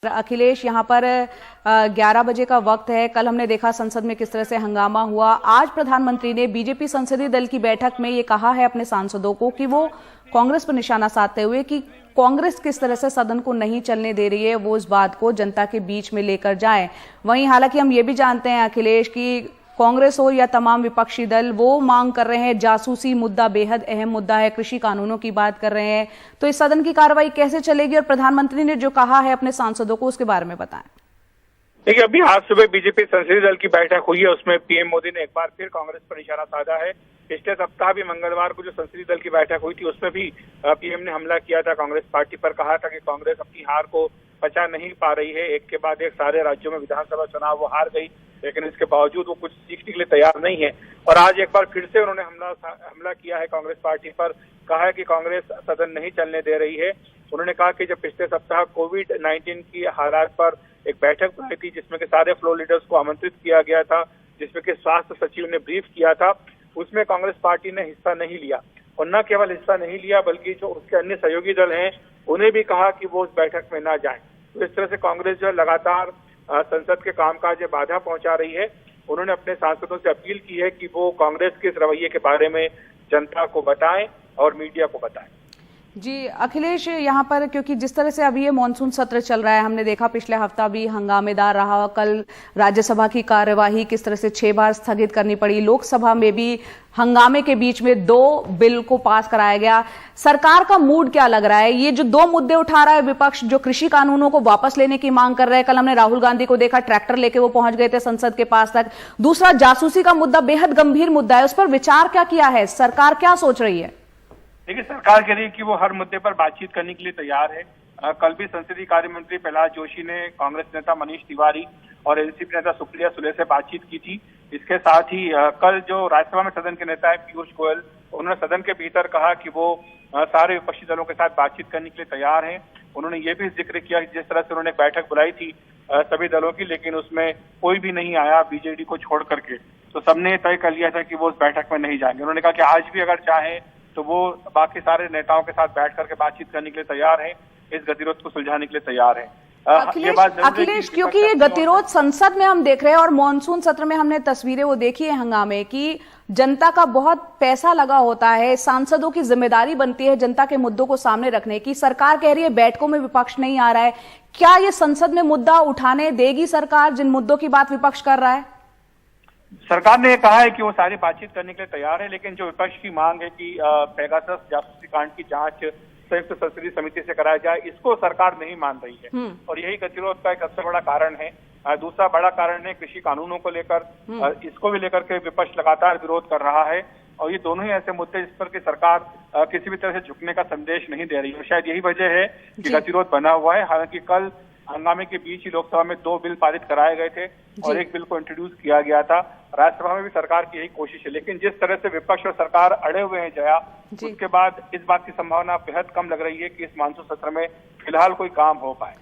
अखिलेश, यहाँ पर 11 बजे का वक्त है। कल हमने देखा संसद में किस तरह से हंगामा हुआ। आज प्रधानमंत्री ने बीजेपी संसदीय दल की बैठक में ये कहा है अपने सांसदों को कि वो कांग्रेस पर निशाना साधते हुए कि कांग्रेस किस तरह से सदन को नहीं चलने दे रही है, वो इस बात को जनता के बीच में लेकर जाए। वहीं हालांकि हम ये भी जानते हैं अखिलेश कि कांग्रेस हो या तमाम विपक्षी दल वो मांग कर रहे हैं, जासूसी मुद्दा बेहद अहम मुद्दा है, कृषि कानूनों की बात कर रहे हैं। तो इस सदन की कार्रवाई कैसे चलेगी और प्रधानमंत्री ने जो कहा है अपने सांसदों को उसके बारे में बताएं। देखिए, अभी आज सुबह बीजेपी संसदीय दल की बैठक हुई है, उसमें पीएम मोदी ने एक बार फिर कांग्रेस पर निशाना साधा है। पिछले सप्ताह भी मंगलवार को जो संसदीय दल की बैठक हुई थी उसमें भी पीएम ने हमला किया था कांग्रेस पार्टी पर। कहा था कि कांग्रेस अपनी हार को पचा नहीं पा रही है। एक के बाद एक सारे राज्यों में विधानसभा चुनाव वो हार गई, लेकिन इसके बावजूद वो कुछ सीखने के लिए तैयार नहीं है। और आज एक बार फिर से उन्होंने हमला किया है कांग्रेस पार्टी पर। कहा है कि कांग्रेस सदन नहीं चलने दे रही है। उन्होंने कहा कि जब पिछले सप्ताह कोविड-19 की हालात पर एक बैठक बुलाई थी जिसमें कि सारे फ्लोर लीडर्स को आमंत्रित किया गया था, जिसमें कि स्वास्थ्य सचिव ने ब्रीफ किया था, उसमें कांग्रेस पार्टी ने हिस्सा नहीं लिया। और न केवल हिस्सा नहीं लिया बल्कि जो उसके अन्य सहयोगी दल हैं उन्हें भी कहा कि वो उस बैठक में ना जाएं। तो इस तरह से कांग्रेस जो लगातार संसद के कामकाज में बाधा पहुंचा रही है। उन्होंने अपने सांसदों से अपील की है कि वो कांग्रेस के इस रवैये के बारे में जनता को बताएं और मीडिया को बताएं। जी अखिलेश, यहाँ पर क्योंकि जिस तरह से अभी ये मॉनसून सत्र चल रहा है, हमने देखा पिछले हफ्ता भी हंगामेदार रहा। कल राज्यसभा की कार्यवाही किस तरह से 6 बार स्थगित करनी पड़ी। लोकसभा में भी हंगामे के बीच में 2 बिल को पास कराया गया। सरकार का मूड क्या लग रहा है? ये जो 2 मुद्दे उठा रहा है विपक्ष, जो कृषि कानूनों को वापस लेने की मांग कर रहे हैं, कल हमने राहुल गांधी को देखा, ट्रैक्टर लेके वो पहुंच गए थे संसद के पास तक। दूसरा जासूसी का मुद्दा बेहद गंभीर मुद्दा है, उस पर विचार क्या किया है? सरकार क्या सोच रही है? देखिए, सरकार कह रही है कि वो हर मुद्दे पर बातचीत करने के लिए तैयार है। कल भी संसदीय कार्य मंत्री प्रहलाद जोशी ने कांग्रेस नेता मनीष तिवारी और एनसीपी नेता सुप्रिया सुले से बातचीत की थी। इसके साथ ही कल जो राज्यसभा में सदन के नेता है पीयूष गोयल, उन्होंने सदन के भीतर कहा कि वो सारे विपक्षी दलों के साथ बातचीत करने के लिए तैयार हैं। उन्होंने ये भी जिक्र किया कि जिस तरह से उन्होंने बैठक बुलाई थी सभी दलों की, लेकिन उसमें कोई भी नहीं आया बीजेडी को छोड़ करके, तो सबने तय कर लिया था कि वो उस बैठक में नहीं जाएंगे। उन्होंने कहा कि आज भी अगर चाहें तो वो बाकी सारे नेताओं के साथ बैठ करके बातचीत करने के लिए तैयार है, इस गतिरोध को सुलझाने के लिए तैयार है। अखिलेश, क्योंकि ये गतिरोध संसद में हम देख रहे हैं और मॉनसून सत्र में हमने तस्वीरें वो देखी है हंगामे की, जनता का बहुत पैसा लगा होता है, सांसदों की जिम्मेदारी बनती है जनता के मुद्दों को सामने रखने की। सरकार कह रही है बैठकों में विपक्ष नहीं आ रहा है। क्या ये संसद में मुद्दा उठाने देगी सरकार जिन मुद्दों की बात विपक्ष कर रहा है? सरकार ने कहा है कि वो सारी बातचीत करने के लिए तैयार है, लेकिन जो विपक्ष की मांग है कि पेगासस जासूसी कांड की जांच संयुक्त संसदीय समिति से कराया जाए, इसको सरकार नहीं मान रही है। और यही गतिरोध का एक सबसे बड़ा कारण है। दूसरा बड़ा कारण है कृषि कानूनों को लेकर, इसको भी लेकर के विपक्ष लगातार विरोध कर रहा है। और ये दोनों ही ऐसे मुद्दे जिस पर कि सरकार किसी भी तरह से झुकने का संदेश नहीं दे रही है। शायद यही वजह है कि गतिरोध बना हुआ है। हालांकि कल हंगामे के बीच ही लोकसभा में 2 बिल पारित कराए गए थे और 1 बिल को इंट्रोड्यूस किया गया था। राज्यसभा में भी सरकार की यही कोशिश है, लेकिन जिस तरह से विपक्ष और सरकार अड़े हुए हैं जया, उसके बाद इस बात की संभावना बेहद कम लग रही है कि इस मानसून सत्र में फिलहाल कोई काम हो पाए।